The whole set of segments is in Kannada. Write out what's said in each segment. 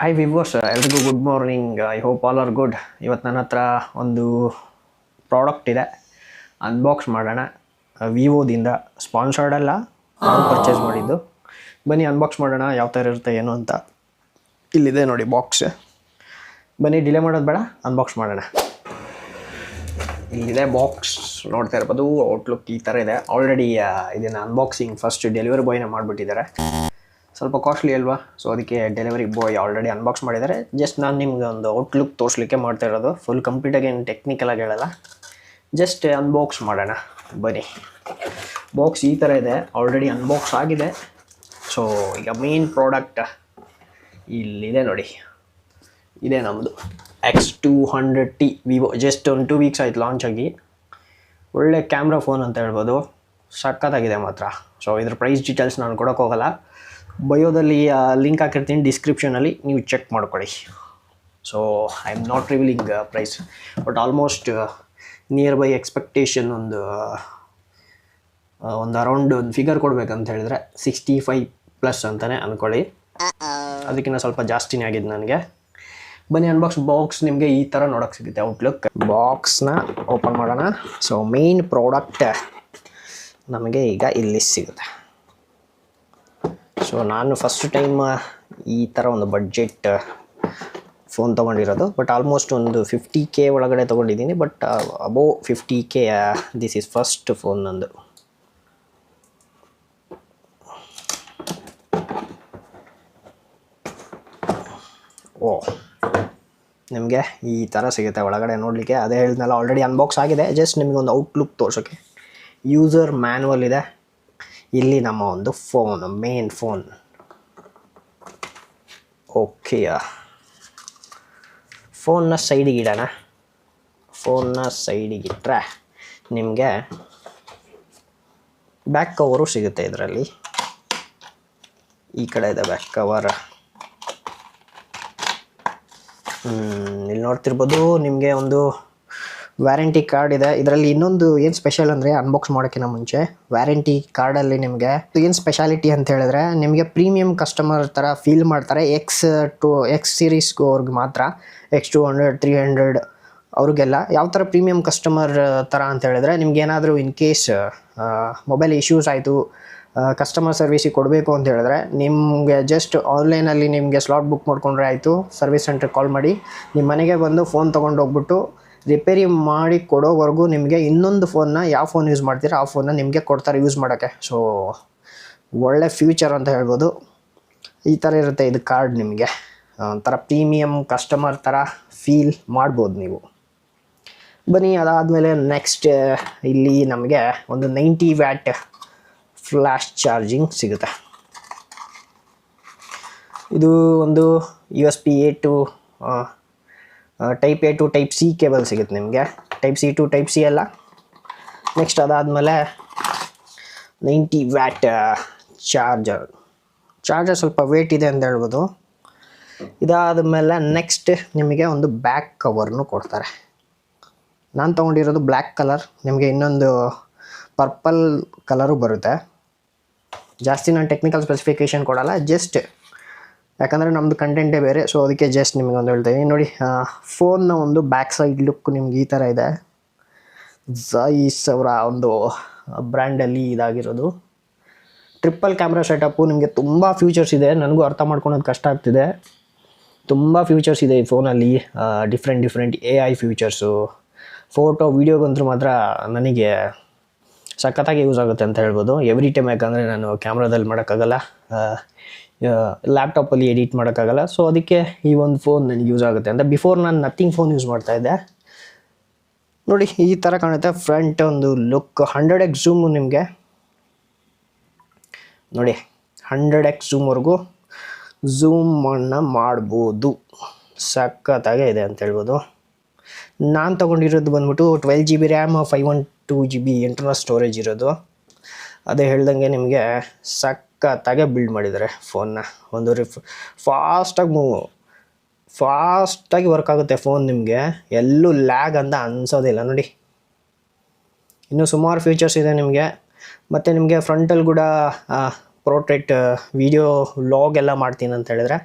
ಹಾಯ್ ವಿವರ್ಸ್, ಎಲ್ರಿಗೂ good morning. I hope all are good. ಇವತ್ತು ನನ್ನ ಹತ್ರ ಒಂದು ಪ್ರಾಡಕ್ಟ್ ಇದೆ, ಅನ್ಬಾಕ್ಸ್ ಮಾಡೋಣ. ವಿವೋದಿಂದ ಸ್ಪಾನ್ಸರ್ಡ್ ಅಲ್ಲ, ನಾನು ಪರ್ಚೇಸ್ ಮಾಡಿದ್ದು. ಬನ್ನಿ ಅನ್ಬಾಕ್ಸ್ ಮಾಡೋಣ, ಯಾವ ಥರ ಇರುತ್ತೆ ಏನು ಅಂತ. ಇಲ್ಲಿದೆ ನೋಡಿ ಬಾಕ್ಸ್. ಬನ್ನಿ ಡಿಲೇ ಮಾಡೋದು ಬೇಡ, ಅನ್ಬಾಕ್ಸ್ ಮಾಡೋಣ. ಇಲ್ಲಿದೆ ಬಾಕ್ಸ್, ನೋಡ್ತಾ ಇರ್ಬೋದು. ಔಟ್ಲುಕ್ ಈ ಥರ ಇದೆ. ಆಲ್ರೆಡಿ ಇದನ್ನು ಅನ್ಬಾಕ್ಸಿಂಗ್ ಫಸ್ಟ್ ಡೆಲಿವರಿ ಬಾಯ್ನ ಮಾಡಿಬಿಟ್ಟಿದ್ದಾರೆ. ಸ್ವಲ್ಪ ಕಾಸ್ಟ್ಲಿ ಅಲ್ವಾ, ಸೊ ಅದಕ್ಕೆ ಡೆಲಿವರಿ ಬಾಯ್ ಆಲ್ರೆಡಿ ಅನ್ಬಾಕ್ಸ್ ಮಾಡಿದ್ದಾರೆ. ಜಸ್ಟ್ ನಾನು ನಿಮ್ಗೆ ಒಂದು ಔಟ್ಲುಕ್ ತೋರಿಸ್ಲಿಕ್ಕೆ ಮಾಡ್ತಾ ಇರೋದು. ಫುಲ್ ಕಂಪ್ಲೀಟಾಗಿ ಏನು ಟೆಕ್ನಿಕಲಾಗಿ ಹೇಳಲ್ಲ, ಜಸ್ಟ್ ಅನ್ಬಾಕ್ಸ್ ಮಾಡೋಣ ಬನ್ನಿ. ಬಾಕ್ಸ್ ಈ ಥರ ಇದೆ, ಆಲ್ರೆಡಿ ಅನ್ಬಾಕ್ಸ್ ಆಗಿದೆ. ಸೊ ಈಗ ಮೇನ್ ಪ್ರಾಡಕ್ಟ್ ಇಲ್ಲಿದೆ ನೋಡಿ. ಇದೇ ನಮ್ಮದು X200T ವಿವೋ. ಜಸ್ಟ್ ಒಂದು 2 ವೀಕ್ಸ್ ಆಯ್ತು ಲಾಂಚ್ ಆಗಿ. ಒಳ್ಳೆ ಕ್ಯಾಮ್ರಾ ಫೋನ್ ಅಂತ ಹೇಳ್ಬೋದು, ಸಖತ್ತಾಗಿದೆ ಮಾತ್ರ. ಸೊ ಇದ್ರ ಪ್ರೈಸ್ ಡೀಟೇಲ್ಸ್ ನಾನು ಕೊಡೋಕೆ ಹೋಗಲ್ಲ, ಬಯೋದಲ್ಲಿ ಲಿಂಕ್ ಹಾಕಿರ್ತೀನಿ ಡಿಸ್ಕ್ರಿಪ್ಷನಲ್ಲಿ, ನೀವು ಚೆಕ್ ಮಾಡ್ಕೊಳ್ಳಿ. So I am not revealing price, but almost near by expectation ಒಂದು ಅರೌಂಡ್ ಒಂದು ಫಿಗರ್ ಕೊಡಬೇಕಂತ ಹೇಳಿದ್ರೆ 65+ ಅಂತಲೇ ಅಂದ್ಕೊಳ್ಳಿ. ಅದಕ್ಕಿಂತ ಸ್ವಲ್ಪ ಜಾಸ್ತಿನೇ ಆಗಿದ್ದು ನನಗೆ. ಬನ್ನಿ ಅನ್ಬಾಕ್ಸ್. ಬಾಕ್ಸ್ ನಿಮಗೆ ಈ ಥರ ನೋಡೋಕ್ಕೆ ಸಿಗುತ್ತೆ ಔಟ್ಲುಕ್. ಬಾಕ್ಸ್ನ ಓಪನ್ ಮಾಡೋಣ. ಸೊ ಮೇನ್ ಪ್ರಾಡಕ್ಟ್ ನಮಗೆ ಈಗ ಇಲ್ಲಿ ಸಿಗುತ್ತೆ. ಸೊ ನಾನು ಫಸ್ಟ್ ಟೈಮ್ ಈ ಥರ ಒಂದು ಬಡ್ಜೆಟ್ ಫೋನ್ ತೊಗೊಂಡಿರೋದು, ಬಟ್ ಆಲ್ಮೋಸ್ಟ್ ಒಂದು 50K ಒಳಗಡೆ ತೊಗೊಂಡಿದ್ದೀನಿ. But above 50K this is first phone ನಂದು. ಓ, ನಿಮಗೆ ಈ ಥರ ಸಿಗುತ್ತೆ ಒಳಗಡೆ ನೋಡಲಿಕ್ಕೆ. ಅದೇ ಹೇಳಿದ್ನಲ್ಲ, ಆಲ್ರೆಡಿ ಅನ್ಬಾಕ್ಸ್ ಆಗಿದೆ. ಜಸ್ಟ್ ನಿಮಗೊಂದು ಔಟ್ಲುಕ್ ತೋರ್ಸೋಕ್ಕೆ. ಯೂಸರ್ ಮ್ಯಾನ್ಯಲ್ ಇದೆ. ಇಲ್ಲಿ ನಮ್ಮ ಒಂದು ಫೋನ್, ಮೇನ್ ಫೋನ್. ಓಕೆ, ಫೋನ್ನ ಸೈಡಿಗೆ ಇಡೋಣ. ಫೋನ್ನ ಸೈಡಿಗೆ ಇಟ್ಟರೆ ನಿಮಗೆ ಬ್ಯಾಕ್ ಕವರು ಸಿಗುತ್ತೆ ಇದರಲ್ಲಿ. ಈ ಕಡೆ ಇದೆ ಬ್ಯಾಕ್ ಕವರ್. ಇಲ್ಲಿ ನೋಡ್ತಿರ್ಬೋದು, ನಿಮಗೆ ಒಂದು ವ್ಯಾರಂಟಿ ಕಾರ್ಡ್ ಇದೆ. ಇದರಲ್ಲಿ ಇನ್ನೊಂದು ಏನು ಸ್ಪೆಷಲ್ ಅಂದರೆ, ಅನ್ಬಾಕ್ಸ್ ಮಾಡೋಕ್ಕಿಂತ ಮುಂಚೆ ವ್ಯಾರಂಟಿ ಕಾರ್ಡಲ್ಲಿ ನಿಮಗೆ ಏನು ಸ್ಪೆಷಾಲಿಟಿ ಅಂತ ಹೇಳಿದ್ರೆ, ನಿಮಗೆ ಪ್ರೀಮಿಯಂ ಕಸ್ಟಮರ್ ಥರ ಫೀಲ್ ಮಾಡ್ತಾರೆ. ಎಕ್ಸ್ ಸೀರೀಸ್ಗೂ ಅವ್ರಿಗೆ ಮಾತ್ರ, X200 300 ಅವ್ರಿಗೆಲ್ಲ. ಯಾವ ಥರ ಪ್ರೀಮಿಯಂ ಕಸ್ಟಮರ್ ಥರ ಅಂತ ಹೇಳಿದ್ರೆ, ನಿಮ್ಗೆ ಏನಾದರೂ ಇನ್ ಕೇಸ್ ಮೊಬೈಲ್ ಇಶ್ಯೂಸ್ ಆಯಿತು, ಕಸ್ಟಮರ್ ಸರ್ವಿಸಿಗೆ ಕೊಡಬೇಕು ಅಂತ ಹೇಳಿದ್ರೆ, ನಿಮಗೆ ಜಸ್ಟ್ ಆನ್ಲೈನಲ್ಲಿ ನಿಮಗೆ ಸ್ಲಾಟ್ ಬುಕ್ ಮಾಡ್ಕೊಂಡ್ರೆ ಆಯಿತು. ಸರ್ವಿಸ್ ಸೆಂಟ್ರಿಗೆ ಕಾಲ್ ಮಾಡಿ ನಿಮ್ಮ ಮನೆಗೆ ಬಂದು ಫೋನ್ ತೊಗೊಂಡು ಹೋಗ್ಬಿಟ್ಟು ರಿಪೇರಿ ಮಾಡಿ ಕೊಡೋವರೆಗೂ ನಿಮಗೆ ಇನ್ನೊಂದು ಫೋನ್ನ, ಯಾವ ಫೋನ್ ಯೂಸ್ ಮಾಡ್ತೀರಾ ಆ ಫೋನ್ನ ನಿಮಗೆ ಕೊಡ್ತಾರೆ ಯೂಸ್ ಮಾಡೋಕ್ಕೆ. ಸೊ ಒಳ್ಳೆ ಫ್ಯೂಚರ್ ಅಂತ ಹೇಳ್ಬೋದು. ಈ ಥರ ಇರುತ್ತೆ ಇದು ಕಾರ್ಡ್. ನಿಮಗೆ ಒಂಥರ ಪ್ರೀಮಿಯಂ ಕಸ್ಟಮರ್ ಥರ ಫೀಲ್ ಮಾಡ್ಬೋದು ನೀವು. ಬನ್ನಿ, ಅದಾದಮೇಲೆ ನೆಕ್ಸ್ಟ್ ಇಲ್ಲಿ ನಮಗೆ ಒಂದು 90 ವ್ಯಾಟ್ ಫ್ಲ್ಯಾಶ್ ಚಾರ್ಜಿಂಗ್ ಸಿಗುತ್ತೆ. ಇದು ಒಂದು USB A to type A to type C cable ಸಿಗುತ್ತೆ ನಿಮಗೆ. Type C to type C ಅಲ್ಲ. ನೆಕ್ಸ್ಟ್ ಅದಾದಮೇಲೆ 90 ವ್ಯಾಟ್ ಚಾರ್ಜರ್ ಸ್ವಲ್ಪ ವೇಟ್ ಇದೆ ಅಂತ ಹೇಳ್ಬೋದು. ಇದಾದಮೇಲೆ ನೆಕ್ಸ್ಟ್ ನಿಮಗೆ ಒಂದು ಬ್ಯಾಕ್ ಕವರ್ನು ಕೊಡ್ತಾರೆ. ನಾನು ತೊಗೊಂಡಿರೋದು ಬ್ಲ್ಯಾಕ್ ಕಲರ್, ನಿಮಗೆ ಇನ್ನೊಂದು ಪರ್ಪಲ್ ಕಲರು ಬರುತ್ತೆ. ಜಾಸ್ತಿ ನಾನು ಟೆಕ್ನಿಕಲ್ ಸ್ಪೆಸಿಫಿಕೇಷನ್ ಕೊಡಲ್ಲ, ಜಸ್ಟ್ ಯಾಕಂದರೆ ನಮ್ಮದು ಕಂಟೆಂಟೇ ಬೇರೆ. ಸೊ ಅದಕ್ಕೆ ಜಸ್ಟ್ ನಿಮಗೆ ಒಂದು ಹೇಳ್ತೀನಿ ನೋಡಿ. ಫೋನ್ನ ಒಂದು ಬ್ಯಾಕ್ ಸೈಡ್ ಲುಕ್ ನಿಮ್ಗೆ ಈ ಥರ ಇದೆ. Zeiss ಅವರ ಒಂದು ಬ್ರ್ಯಾಂಡಲ್ಲಿ ಇದಾಗಿರೋದು. Triple camera setup. ನಿಮಗೆ ತುಂಬ ಫ್ಯೂಚರ್ಸ್ ಇದೆ. ನನಗೂ ಅರ್ಥ ಮಾಡ್ಕೊಳೋದು ಕಷ್ಟ ಆಗ್ತಿದೆ. ತುಂಬ ಫ್ಯೂಚರ್ಸ್ ಇದೆ ಈ ಫೋನಲ್ಲಿ. Different AI futures. ಫೋಟೋ ವೀಡಿಯೋಗಂತೂ ಮಾತ್ರ ನನಗೆ ಸಖತ್ತಾಗಿ ಯೂಸ್ ಆಗುತ್ತೆ ಅಂತ ಹೇಳ್ಬೋದು. ಎವ್ರಿ ಟೈಮ್, ಯಾಕಂದರೆ ನಾನು ಕ್ಯಾಮ್ರಾದಲ್ಲಿ ಮಾಡೋಕ್ಕಾಗಲ್ಲ, ಲ್ಯಾಪ್ಟಾಪಲ್ಲಿ ಎಡಿಟ್ ಮಾಡೋಕ್ಕಾಗಲ್ಲ. ಸೊ ಅದಕ್ಕೆ ಈ ಒಂದು ಫೋನ್ ನನಗೆ ಯೂಸ್ ಆಗುತ್ತೆ ಅಂತ. ಬಿಫೋರ್ ನಾನು ನಥಿಂಗ್ ಫೋನ್ ಯೂಸ್ ಮಾಡ್ತಾಯಿದ್ದೆ. ನೋಡಿ ಈ ಥರ ಕಾಣುತ್ತೆ ಫ್ರಂಟ್ ಒಂದು ಲುಕ್. 100x ಝೂಮು ನಿಮಗೆ ನೋಡಿ, 100x ಝೂಮ್ವರೆಗೂ ಝೂಮನ್ನು ಮಾಡ್ಬೋದು. ಸಖತ್ತಾಗೇ ಇದೆ ಅಂತ ಹೇಳ್ಬೋದು. ನಾನು ತೊಗೊಂಡಿರೋದು ಬಂದ್ಬಿಟ್ಟು 12GB RAM, 512GB internal storage ಇರೋದು. ಅದೇ ಹೇಳ್ದಂಗೆ ನಿಮಗೆ ಸಖತ್ತಾಗೆ ಬಿಲ್ಡ್ ಮಾಡಿದ್ದಾರೆ ಫೋನ್ನ. ಒಂದು ಫಾಸ್ಟಾಗಿ ವರ್ಕ್ ಆಗುತ್ತೆ ಫೋನ್. ನಿಮಗೆ ಎಲ್ಲೂ ಲ್ಯಾಗ್ ಅಂತ ಅನಿಸೋದಿಲ್ಲ ನೋಡಿ. ಇನ್ನೂ ಸುಮಾರು ಫೀಚರ್ಸ್ ಇದೆ ನಿಮಗೆ. ಮತ್ತು ನಿಮಗೆ ಫ್ರಂಟಲ್ಲಿ ಕೂಡ ಪೋರ್ಟ್ರೇಟ್ ವಿಡಿಯೋ ವ್ಲಾಗ್ ಎಲ್ಲ ಮಾಡ್ತೀನಿ ಅಂತ ಹೇಳಿದ್ರೆ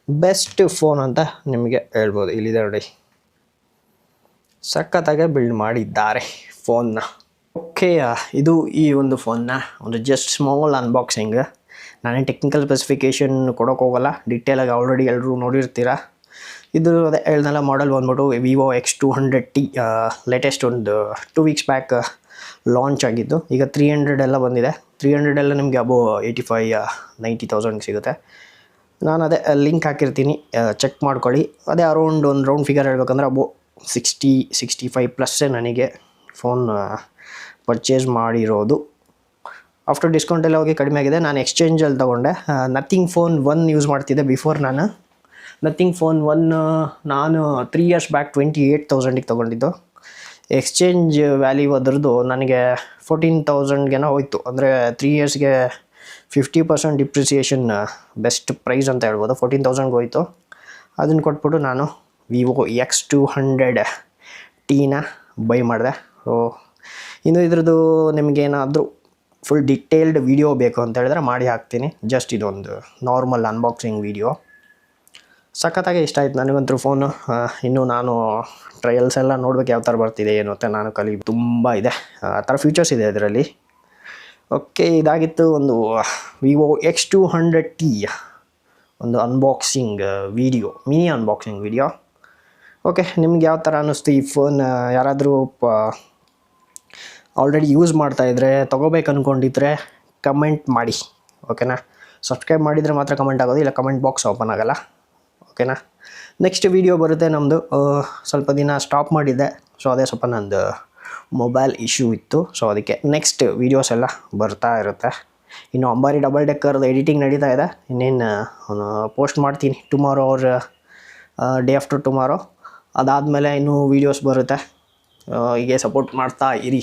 ಬೆಸ್ಟ್ ಫೋನ್ ಅಂತ ನಿಮಗೆ ಹೇಳ್ಬೋದು. ಇಲ್ಲಿದೆ ನೋಡಿ, ಸಖತ್ತಾಗೆ ಬಿಲ್ಡ್ ಮಾಡಿದ್ದಾರೆ ಫೋನ್ನ. ಓಕೆ, ಇದು ಈ ಒಂದು ಫೋನ್ನ ಒಂದು ಜಸ್ಟ್ ಸ್ಮಾಲ್ ಅನ್ಬಾಕ್ಸಿಂಗ್. ನಾನೇನು ಟೆಕ್ನಿಕಲ್ ಸ್ಪೆಸಿಫಿಕೇಷನ್ ಕೊಡೋಕೆ ಹೋಗಲ್ಲ, ಡೀಟೇಲಾಗಿ ಆಲ್ರೆಡಿ ಎಲ್ಲರೂ ನೋಡಿರ್ತೀರ. ಇದು ಅದೇ ಹೇಳ್ದಲ್ಲ, ಮಾಡಲ್ ಬಂದ್ಬಿಟ್ಟು ವಿವೋ X200T, ಲೇಟೆಸ್ಟ್ ಒಂದು 2 ವೀಕ್ಸ್ ಬ್ಯಾಕ್ ಲಾಂಚ್ ಆಗಿದ್ದು. ಈಗ 300 ಎಲ್ಲ ಬಂದಿದೆ. 300 ಎಲ್ಲ ನಿಮಗೆ ಅಬೋ 85-90,000 ಸಿಗುತ್ತೆ. ನಾನು ಅದೇ ಲಿಂಕ್ ಹಾಕಿರ್ತೀನಿ, ಚೆಕ್ ಮಾಡ್ಕೊಳ್ಳಿ. ಅದೇ ಅರೌಂಡ್ ಒಂದು ರೌಂಡ್ ಫಿಗರ್ ಹೇಳ್ಬೇಕಂದ್ರೆ ಅಬೋ 60-65 ಪ್ಲಸ್ಸೇ ನನಗೆ ಫೋನ್ ಪರ್ಚೇಸ್ ಮಾಡಿರೋದು. ಆಫ್ಟರ್ ಡಿಸ್ಕೌಂಟ್ ಎಲ್ಲ ಹೋಗಿ ಕಡಿಮೆ ಆಗಿದೆ. ನಾನು ಎಕ್ಸ್ಚೇಂಜಲ್ಲಿ ತೊಗೊಂಡೆ. ನಥಿಂಗ್ ಫೋನ್ 1 ಯೂಸ್ ಮಾಡ್ತಿದ್ದೆ ಬಿಫೋರ್. ನಾನು ನಥಿಂಗ್ ಫೋನ್ 1 ನಾನು 3 ಇಯರ್ಸ್ ಬ್ಯಾಕ್ 28,000ಗೆ ತೊಗೊಂಡಿದ್ದು. ಎಕ್ಸ್ಚೇಂಜ್ ವ್ಯಾಲ್ಯೂ ಅದರದ್ದು ನನಗೆ 14,000ಗೇನೋ ಹೋಯಿತು. ಅಂದರೆ 3 ಇಯರ್ಸ್ಗೆ 50% ಡಿಪ್ರಿಸಿಯೇಷನ್, ಬೆಸ್ಟ್ ಪ್ರೈಸ್ ಅಂತ ಹೇಳ್ಬೋದು. 14,000ಗೆ ಹೋಯಿತು. ಅದನ್ನು ಕೊಟ್ಬಿಟ್ಟು ನಾನು ವಿವೋ X200Tನ ಬೈ ಮಾಡಿದೆ. ಸೊ ಇನ್ನು ಇದ್ರದ್ದು ನಿಮಗೇನಾದರೂ ಫುಲ್ ಡಿಟೇಲ್ಡ್ ವೀಡಿಯೋ ಬೇಕು ಅಂತ ಹೇಳಿದ್ರೆ ಮಾಡಿ ಹಾಕ್ತೀನಿ. ಜಸ್ಟ್ ಇದೊಂದು ನಾರ್ಮಲ್ ಅನ್ಬಾಕ್ಸಿಂಗ್ ವೀಡಿಯೋ. ಸಖತ್ತಾಗೆ ಇಷ್ಟ ಆಯ್ತು ನನಗಂತೂ ಫೋನು. ಇನ್ನು ನಾನು ಟ್ರಯಲ್ಸ್ ಎಲ್ಲ ನೋಡ್ಬೇಕು ಯಾವ ಥರ ಬರ್ತಿದೆ ಏನು ಅಂತ. ನಾನು ತುಂಬ ಇದೆ, ಆ ಥರ ಫೀಚರ್ಸ್ ಇದೆ ಇದರಲ್ಲಿ. ಓಕೆ, ಇದಾಗಿತ್ತು ಒಂದು ವಿವೋ X200T ಒಂದು unboxing video, mini unboxing video. Okay, ನಿಮ್ಗೆ ಯಾವ ಥರ ಅನ್ನಿಸ್ತು ಈ ಫೋನ್? ಯಾರಾದರೂ ಆಲ್ರೆಡಿ ಯೂಸ್ ಮಾಡ್ತಾಯಿದ್ರೆ, ತೊಗೋಬೇಕು ಅಂದ್ಕೊಂಡಿದ್ರೆ ಕಮೆಂಟ್ ಮಾಡಿ, ಓಕೆನಾ? ಸಬ್ಸ್ಕ್ರೈಬ್ ಮಾಡಿದರೆ ಮಾತ್ರ ಕಮೆಂಟ್ ಆಗೋದು, ಇಲ್ಲ ಕಮೆಂಟ್ ಬಾಕ್ಸ್ ಓಪನ್ ಆಗೋಲ್ಲ, ಓಕೆನಾ? ನೆಕ್ಸ್ಟ್ ವೀಡಿಯೋ ಬರುತ್ತೆ ನಮ್ಮದು. ಸ್ವಲ್ಪ ದಿನ ಸ್ಟಾಪ್ ಮಾಡಿದ್ದೆ, ಸೊ ಅದೇ ಸ್ವಲ್ಪ ನಂದು ಮೊಬೈಲ್ ಇಶ್ಯೂ ಇತ್ತು. ಸೊ ಅದಕ್ಕೆ ನೆಕ್ಸ್ಟ್ ವೀಡಿಯೋಸ್ ಎಲ್ಲ ಬರ್ತಾ ಇರುತ್ತೆ. ಇನ್ನು ಅಂಬಾರಿ ಡಬಲ್ ಡೆಕ್ಕರ್ದು ಎಡಿಟಿಂಗ್ ನಡೀತಾ ಇದೆ. ಇನ್ನೇನು ಪೋಸ್ಟ್ ಮಾಡ್ತೀನಿ tomorrow or day after tomorrow. ಅದಾದಮೇಲೆ ಇನ್ನೂ ವೀಡಿಯೋಸ್ ಬರುತ್ತೆ. ಹೀಗೆ ಸಪೋರ್ಟ್ ಮಾಡ್ತಾ ಇರಿ.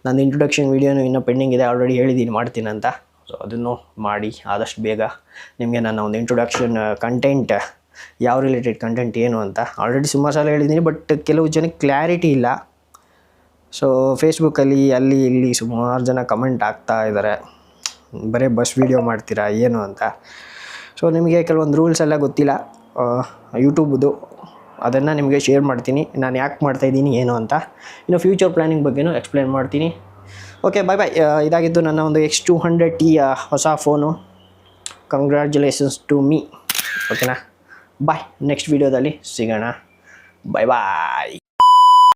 ನನ್ನ ಇಂಟ್ರೊಡಕ್ಷನ್ ವೀಡಿಯೋನು ಇನ್ನೂ ಪೆಂಡಿಂಗ್ ಇದೆ, ಆಲ್ರೆಡಿ ಹೇಳಿದ್ದೀನಿ ಮಾಡ್ತೀನಿ ಅಂತ. ಸೊ ಅದನ್ನು ಮಾಡಿ ಆದಷ್ಟು ಬೇಗ. ನಿಮಗೆ ನನ್ನ ಒಂದು ಇಂಟ್ರೊಡಕ್ಷನ್ ಕಂಟೆಂಟ್, ಯಾವ ರಿಲೇಟೆಡ್ ಕಂಟೆಂಟ್ ಏನು ಅಂತ ಆಲ್ರೆಡಿ ಸುಮಾರು ಸಲ ಹೇಳಿದ್ದೀನಿ. ಬಟ್ ಕೆಲವು ಜನಕ್ಕೆ ಕ್ಲಾರಿಟಿ ಇಲ್ಲ. ಸೊ ಫೇಸ್ಬುಕ್ಕಲ್ಲಿ ಅಲ್ಲಿ ಇಲ್ಲಿ ಸುಮಾರು ಜನ ಕಮೆಂಟ್ ಆಗ್ತಾ ಇದ್ದಾರೆ, ಬರೀ ಬಸ್ ವೀಡಿಯೋ ಮಾಡ್ತೀರಾ ಏನು ಅಂತ. ಸೊ ನಿಮಗೆ ಕೆಲವೊಂದು ರೂಲ್ಸ್ ಎಲ್ಲ ಗೊತ್ತಿಲ್ಲ ಯೂಟ್ಯೂಬ್ದು, ಅದನ್ನು ನಿಮಗೆ ಶೇರ್ ಮಾಡ್ತೀನಿ, ನಾನು ಯಾಕೆ ಮಾಡ್ತಾಯಿದ್ದೀನಿ ಏನು ಅಂತ. ಇನ್ನು ಫ್ಯೂಚರ್ ಪ್ಲ್ಯಾನಿಂಗ್ ಬಗ್ಗೆನೂ ಎಕ್ಸ್ಪ್ಲೇನ್ ಮಾಡ್ತೀನಿ. ಓಕೆ, ಬಾಯ್ ಬಾಯ್. ಇದಾಗಿದ್ದು ನನ್ನ ಒಂದು X200T ಹೊಸ ಫೋನು. ಕಂಗ್ರ್ಯಾಚುಲೇಷನ್ಸ್ ಟು ಮೀ, ಓಕೆನಾ? ಬಾಯ್. ನೆಕ್ಸ್ಟ್ ವೀಡಿಯೋದಲ್ಲಿ ಸಿಗೋಣ. ಬಾಯ್ ಬಾಯ್.